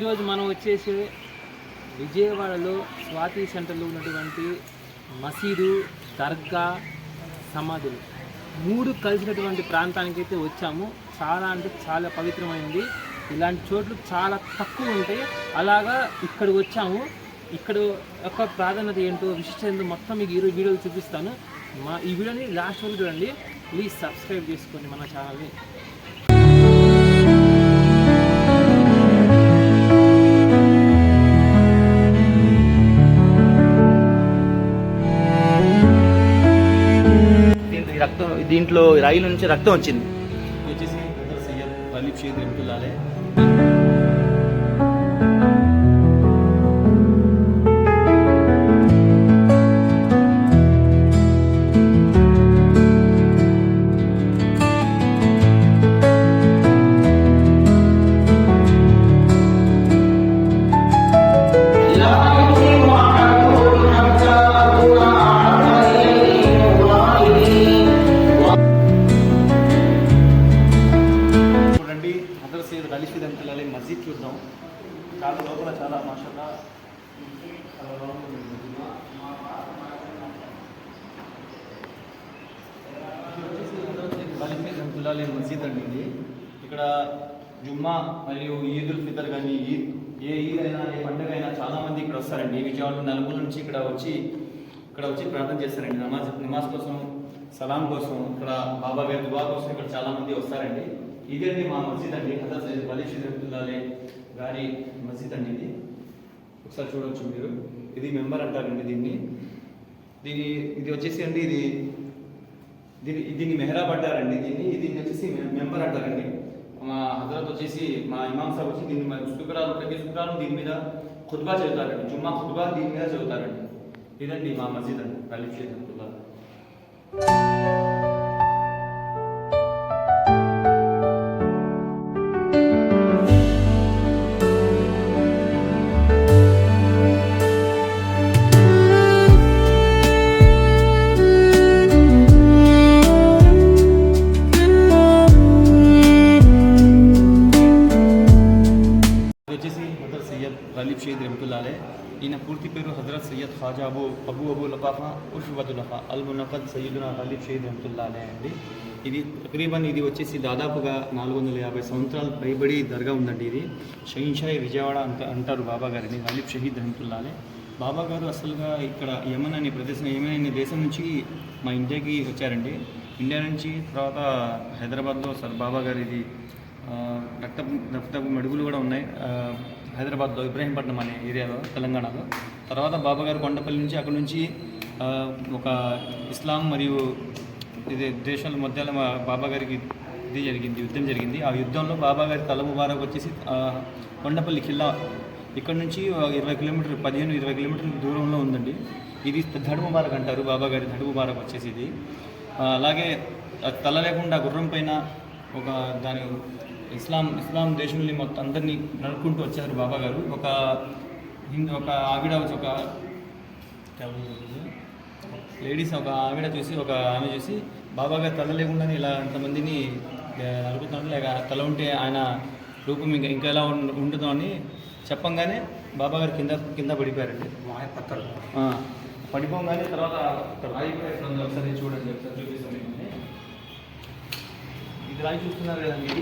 ఈరోజు మనం వచ్చేసి విజయవాడలో స్వాతి సెంటర్లో ఉన్నటువంటి మసీదు, దర్గా, సమాధులు 3 కలిసినటువంటి ప్రాంతానికి అయితే వచ్చాము. చాలా అంటే చాలా పవిత్రమైనది. ఇలాంటి చోట్లు చాలా తక్కువ ఉంటాయి. అలాగా ఇక్కడ వచ్చాము. ఇక్కడ యొక్క ప్రాధాన్యత ఏంటో, విశిష్టత ఏంటో మొత్తం మీకు ఈరోజు వీడియోలు చూపిస్తాను. ఈ వీడియోని లాస్ట్ వరకు చూడండి. ప్లీజ్ సబ్స్క్రైబ్ చేసుకోండి మన ఛానల్ని. దీంట్లో రాయి నుంచి రక్తం వచ్చింది. వచ్చేసి సయ్యద్ గలీబ్ షహీద్ రహమతుల్లాహ్ మస్జిద్ చూద్దాం. చాలా లోపల చాలా మాషాల్లాహ్ మస్జిద్ అండి ఇది. ఇక్కడ జుమ్మా మరియు ఈదుల్ ఫితర్ కానీ ఏ ఈద్ అయినా ఏ పండుగ అయినా చాలామంది ఇక్కడ వస్తారండి. విజయవాడలో నలుగురు నుంచి ఇక్కడ వచ్చి ప్రార్థన చేస్తారండి. నమాజ్ కోసం, సలాం కోసం, ఇక్కడ బాబా గారి దువా కోసం ఇక్కడ చాలామంది వస్తారండి. ఇదండి మా మస్జిద్ అండి, హజరత్ సయ్యద్ గలీబ్ షహీద్ రహమతుల్లాహ్ గారి మస్జిద్ అండి. ఇది ఒకసారి చూడవచ్చు మీరు. ఇది మెంబర్ అంటారండి ఇది వచ్చేసి అండి దీన్ని మెహరాబ్ అంటారండి. దీన్ని వచ్చేసి మెంబర్ అంటారండి. మా హజరత్ వచ్చేసి మా ఇమాం సాబ్ వచ్చి దీన్ని ప్రతి శుక్రవారం దీని మీద ఖుత్బా చదువుతారండి. జుమ్మా ఖుత్బా దీని మీద చదువుతారండి. ఇదండి మా మస్జిద్ అండి గలీబ్ షహీద్ రహమతుల్లాహ్. గలీబ్ షహీద్ రహమతుల్లాహ్. ఈయన పూర్తి పేరు హజరత్ సయ్యద్ ఖాజా అబూ లతాఫా ఉర్ఫ్ వదులఫా అల్ మునక్కద్ సయ్యదునా గలీబ్ షహీద్ రహమతుల్లాహ్ అండి. ఇది తక్రీబన్ ఇది వచ్చేసి దాదాపుగా 450 సంవత్సరాలు పైబడి దర్గా ఉందండి. ఇది షహీన్షాహి విజయవాడ అంటారు బాబా గారిని, గలీబ్ షహీద్ రహమతుల్లాహ్. బాబా గారు అసలుగా ఇక్కడ యమన్ అనే ప్రదేశం, యమన్ అనే దేశం నుంచి మా ఇండియాకి వచ్చారండి. ఇండియా నుంచి తర్వాత హైదరాబాద్లో బాబా గారిది రక్తపు మడుగులు కూడా ఉన్నాయి హైదరాబాద్లో, ఇబ్రాహీంపట్నం అనే ఏరియాలో, తెలంగాణలో. తర్వాత బాబా గారు కొండపల్లి నుంచి అక్కడ నుంచి ఒక ఇస్లాం మరియు ఇది దేశాల మధ్యలో బాబా గారికి యుద్ధం జరిగింది. ఆ యుద్ధంలో బాబా గారి తల ముబారక్ వచ్చేసి కొండపల్లి ఖిల్లా ఇక్కడ నుంచి 15-20 కిలోమీటర్ల దూరంలో ఉందండి. ఇది ధడ్ ముబారక్ అంటారు. బాబా గారి ధడ్ ముబారక్ వచ్చేసి ఇది. అలాగే తల లేకుండా గుర్రం పైన ఒక దాని ఇస్లాం దేశంలో మొత్తం అందరినీ నడుపుకుంటూ వచ్చారు బాబా గారు. ఒక ఆవిడ ఒక లేడీస్ ఒక ఆవిడ చూసి ఆమె చూసి బాబా గారు తల లేకుండానే ఇలా అంతమందిని నడుపుతున్నాడు, లేక తల ఉంటే ఆయన రూపం ఇంకా ఎలా ఉంటుందో అని చెప్పంగానే బాబా గారు కింద పడిపోయారండి. పడిపోగానే తర్వాత రాయి ఒకసారి చూడండి, ఒకసారి చూపిస్తాను. ఇది రాయి చూస్తున్నారు కదండి.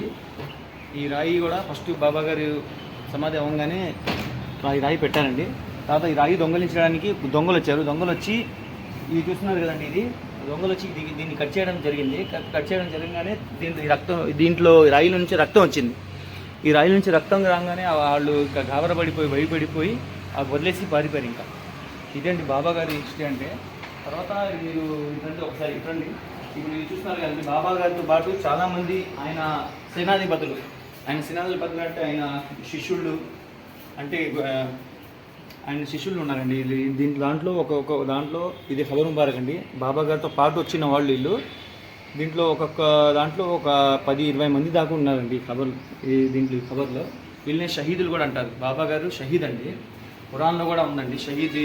ఈ రాయి కూడా ఫస్ట్ బాబా గారు సమాధి అవ్వగానే రాయి పెట్టారండి. తర్వాత ఈ రాయి దొంగలించడానికి దొంగలు వచ్చారు. దొంగలు వచ్చి ఇది చూస్తున్నారు కదండి. ఇది దొంగలు వచ్చి దీన్ని కట్ చేయడం జరిగింది. కట్ చేయడం జరగగానే దీంట్లో రాయి నుంచి రక్తం వచ్చింది. ఈ రాయి నుంచి రక్తం రాగానే వాళ్ళు ఇంకా గాబరపడిపోయి భయపడిపోయి వదిలేసి పారిపోయారు. ఇంకా ఇదేంటి బాబా గారి హిస్టరీ అంటే. తర్వాత మీరు ఇదంటే ఒకసారి ఇట్రండి. ఇప్పుడు ఇది చూస్తున్నారు కదండి. బాబా గారితో పాటు చాలామంది ఆయన సేనాధిపతులు అంటే ఆయన శిష్యుళ్ళు అంటే ఆయన శిష్యులు ఉన్నారండి. దాంట్లో ఒక దాంట్లో ఇది ఖబర్ ముబారక్ అండి. బాబా గారితో పాటు వచ్చిన వాళ్ళు వీళ్ళు. దీంట్లో ఒక్కొక్క దాంట్లో ఒక 10-20 మంది దాకా ఉన్నారండి దీంట్లో ఖబర్లో. వీళ్ళని షహీదులు కూడా అంటారు. బాబా గారు షహీద్ అండి. ఖురాన్లో కూడా ఉందండి షహీద్.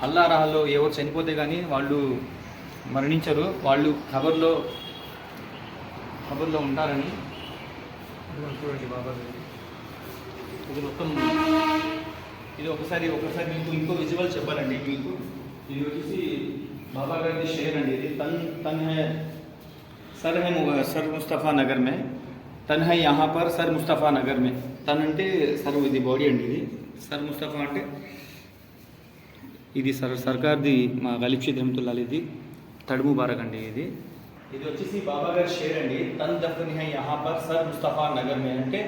అల్లా రాహలో ఎవరు చనిపోతే కానీ వాళ్ళు మరణించరు, వాళ్ళు ఖబర్లో ఉంటారని. చూడండి బాబా గారు ఇది మొత్తం ఇది ఒకసారి మీకు ఇంకో విజువల్ చెప్పాలండి మీకు. ఇది వచ్చేసి బాబా గారి షేర్ అండి. ఇది తన్ హై సర్ ముస్తఫా నగర్ మే, తన్ హై యహా పర్ సర్ ముస్తఫా నగర్ మే. తన్ అంటే సర్, ఇది బాడీ అండి. ఇది సర్ ముస్తఫా అంటే ఇది సర్కార్ది మా గలీబ్ షేద్ రహమతుల్లా అలీది తడ్ ముబారక్ అండి. ఇది వచ్చేసి బాబా గారి షేర్ అండి. తన్ దఫన్ హై యహా పర్ సర్ ముస్తఫా నగర్ మే అంటే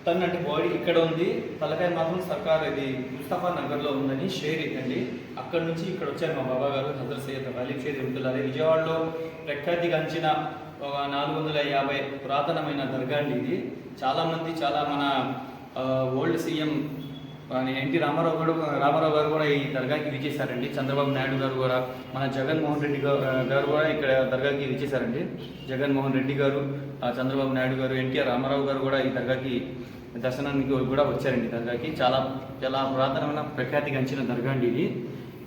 తన్ అంటే బాడీ ఇక్కడ ఉంది, తలకాయ మాత్రం సర్కార్ ఇది ముస్తఫా నగర్లో ఉందని షేర్ ఇదండి. అక్కడ నుంచి ఇక్కడ వచ్చారు మా బాబా గారు హజరత్ సయ్యద్ గలీబ్ షేద్ రహమతుల్లా అలీ. విజయవాడలో ప్రఖ్యాతిగాంచిన 450 పురాతనమైన దర్గా అండి ఇది. చాలామంది మన ఓల్డ్ సీఎం ఎన్టీ రామారావు గారు కూడా ఈ దర్గాకి విచ్చేశారండి. చంద్రబాబు నాయుడు గారు కూడా, మన జగన్మోహన్ రెడ్డి గారు కూడా ఇక్కడ దర్గాకి విచ్చేశారండి. జగన్మోహన్ రెడ్డి గారు, చంద్రబాబు నాయుడు గారు, ఎన్టీఆర్ రామారావు గారు కూడా ఈ దర్గాకి దర్శనానికి కూడా వచ్చారండి. దర్గాకి చాలా పురాతనమైన ప్రఖ్యాతిగాంచిన దర్గా అండి ఇది.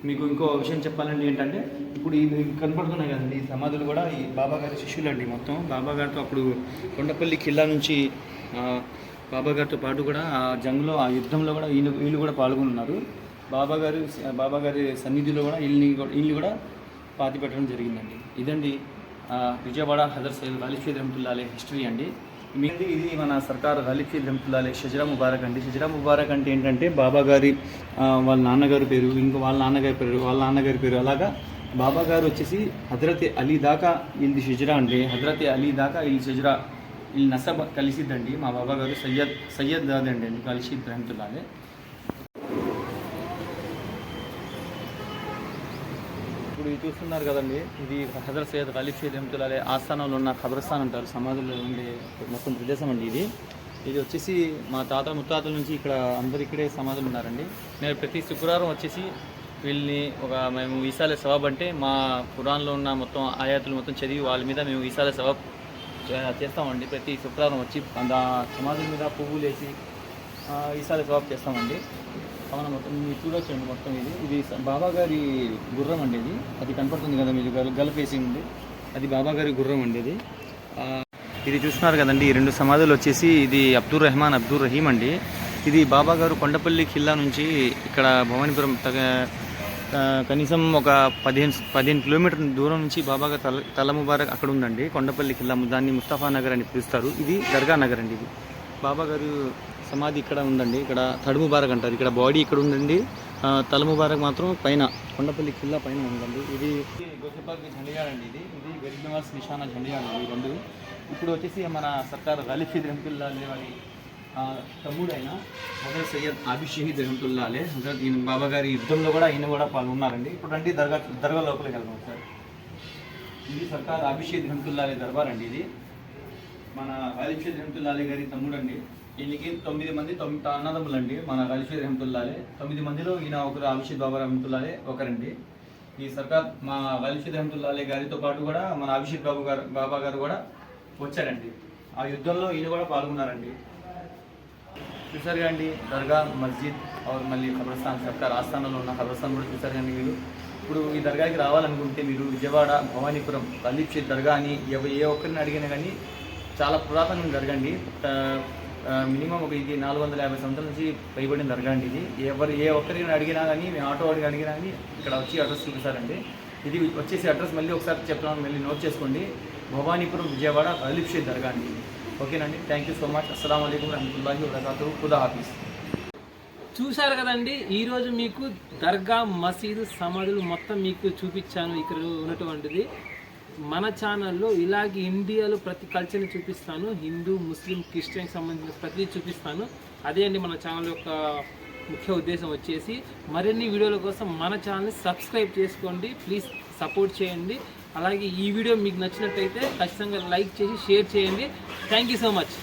మీకు ఇంకో విషయం చెప్పాలండి ఏంటంటే, ఇప్పుడు ఇది కనపడుతున్నాయి కదండి ఈ సమాధులు కూడా ఈ బాబా గారి శిష్యులు అండి. మొత్తం బాబా గారితో అప్పుడు కొండపల్లి ఖిల్లా నుంచి బాబా గారితో పాటు కూడా ఆ జంగ్లో, ఆ యుద్ధంలో కూడా వీళ్ళు కూడా పాల్గొన్నారు. బాబా గారి సన్నిధిలో కూడా వీళ్ళు కూడా పాతి పెట్టడం జరిగిందండి. ఇదండి విజయవాడ హజరత్ సయ్యద్ గలీబ్ షేద్ రహమతుల్లా అలీ హిస్టరీ అండి. ఇది మన సర్కార్ గలీబ్ షేద్ రహమతుల్లా అలీ షజరా ముబారక్ అండి. షజరా ముబారక్ అంటే ఏంటంటే బాబా గారి వాళ్ళ నాన్నగారి పేరు, ఇంకా వాళ్ళ నాన్నగారి పేరు అలాగా బాబా గారు వచ్చేసి హజరత్ అలీ దాకా వీళ్ళది షజరా అండి. హజరత్ అలీ దాకా వీళ్ళు షజరా, వీళ్ళు నసబ్ కలిసిద్దండి. మా బాబా గారు సయ్యద్ దాదండి గలీబ్ షేద్ రహమతుల్లా అలీ. ఇప్పుడు ఇది చూస్తున్నారు కదండి, ఇది హజరత్ సయ్యద్ గలీబ్ షేద్ రహమతుల్లా అలీ ఆస్థానంలో ఉన్న ఖబరస్థాన్ అంటారు, సమాధుల్లో ఉండే మొత్తం ప్రదేశం అండి ఇది. ఇది వచ్చేసి మా ముత్తాతల నుంచి ఇక్కడ అందరు ఇక్కడే సమాధులు ఉన్నారండి. నేను ప్రతి శుక్రవారం వచ్చేసి వీళ్ళని మేము ఈసాలే సవాబ్ అంటే మా ఖురాన్లో ఉన్న మొత్తం ఆయాతులు మొత్తం చదివి వాళ్ళ మీద మేము ఈసాలే సవాబ్ చేస్తామండి. ప్రతి శుక్రవారం వచ్చి సమాధుల మీద పువ్వులు వేసి ఈసాలే సవాబ్ చేస్తామండి. అవును, మొత్తం మీరు చూడొచ్చండి. మొత్తం ఇది బాబా గారి గుర్రం అండి. అది కనపడుతుంది కదా మీరు, గల్ ఫేసింగ్ ఉంది, అది బాబా గారి గుర్రం అండి. ఇది చూస్తున్నారు కదండి, ఈ 2 సమాధులు వచ్చేసి ఇది అబ్దుర్ రెహమాన్, అబ్దుర్ రహీం అండి. ఇది బాబా గారు కొండపల్లి ఖిల్లా నుంచి ఇక్కడ భవానీపురం కనీసం ఒక 15 కిలోమీటర్ల దూరం నుంచి బాబా గారు తల ముబారక్ అక్కడ ఉందండి. కొండపల్లి ఖిల్లా, దాన్ని ముస్తఫా నగర్ అని పిలుస్తారు. ఇది దర్గా నగర్ అండి. ఇది బాబా గారు సమాధి ఇక్కడ ఉందండి. ఇక్కడ తడ్ ముబారక్ అంటారు. ఇక్కడ బాడీ ఇక్కడ ఉందండి, తల ముబారక్ మాత్రం పైన కొండపల్లి ఖిల్లా పైన ఉందండి. ఇది గోసేపాకి జండియాడ్ అండి. ఇది గరీబ్ నవాజ్ నిషానా జండియాడ్ అండి. ఈ 2 ఇప్పుడు వచ్చేసి మన సర్కార్ గలీబ్ షేద్ రహమతుల్లా అలీ వారి తమ్ముడైన హజరత్ సయ్యద్ ఆబి షహీద్ రహమతుల్లా అలీ హజరత్ ఈయన బాబా గారి యుద్ధంలో కూడా ఈయన కూడా పాల్గొన్నారండి. ఇప్పుడు రండి దర్గా లోపలికి వెళ్దాం సార్. ఇది సర్కార్ ఆబి షహీద్ రహమతుల్లా అలీ దర్బార్ అండి. ఇది మన గలీబ్ షేద్ రహమతుల్లా అలీ గారి తమ్ముడు అండి. ఈయనకి 9 మంది అన్నదమ్ములు అండి. మన గలీబ్ షేద్ రహమతుల్లా అలీ 9 మందిలో ఈయన ఒకరు ఆబి షేద్ బాబా రహమతుల్లా అలీ ఒకరండి. ఈ సర్కార్ మా గలీబ్ షేద్ రహమతుల్లా అలీ గారితో పాటు కూడా మన ఆబి షేద్ బాబా గారు కూడా వచ్చారండి. ఆ యుద్ధంలో ఈయన కూడా పాల్గొన్నారండి. చూసారు కండి దర్గా, మస్జిద్ మళ్ళీ ఖబరస్థాన్, సర్కార్ ఆస్థానంలో ఉన్న ఖబరస్థాన్ కూడా చూసారు కండి మీరు. ఇప్పుడు ఈ దర్గాకి రావాలనుకుంటే మీరు విజయవాడ భవానీపురం గలీబ్ షేద్ దర్గా అని ఏ ఒక్కరిని అడిగినా కానీ చాలా పురాతనమైన దర్గా అండి. మినిమం ఇది 450 సంవత్సరాల నుంచి పైబడిన దర్గా అండి. ఇది ఏ ఒక్కరిని అడిగినా కానీ, మేము ఆటో అడిగినా కానీ ఇక్కడ వచ్చి అడ్రస్ చూపిస్తారండి. ఇది వచ్చేసి అడ్రస్ మళ్ళీ ఒకసారి చెప్తాను, మళ్ళీ నోట్ చేసుకోండి. భవానీపురం విజయవాడ గలీబ్ షేద్ దర్గా అండి. ఓకేనండి, థ్యాంక్ యూ సో మచ్. అస్సలాము అలైకుం రహమతుల్లాహి వబరకాతుహు. ఖుదా హాఫీజ్. చూశారు కదండి, ఈరోజు మీకు దర్గా, మసీదు, సమాధులు మొత్తం మీకు చూపించాను ఇక్కడ ఉన్నటువంటిది. మన ఛానల్లో ఇలాగే ఇండియాలో ప్రతి కల్చర్ని చూపిస్తాను. హిందూ, ముస్లిం, క్రిస్టియన్కి సంబంధించిన ప్రతి చూపిస్తాను. అదే అండి మన ఛానల్ యొక్క ముఖ్య ఉద్దేశం వచ్చేసి. మరిన్ని వీడియోల కోసం మన ఛానల్ని సబ్స్క్రైబ్ చేసుకోండి, ప్లీజ్ సపోర్ట్ చేయండి. అలాగే ఈ వీడియో మీకు నచ్చినట్టయితే ఖచ్చితంగా లైక్ చేసి షేర్ చేయండి. Thank you so much.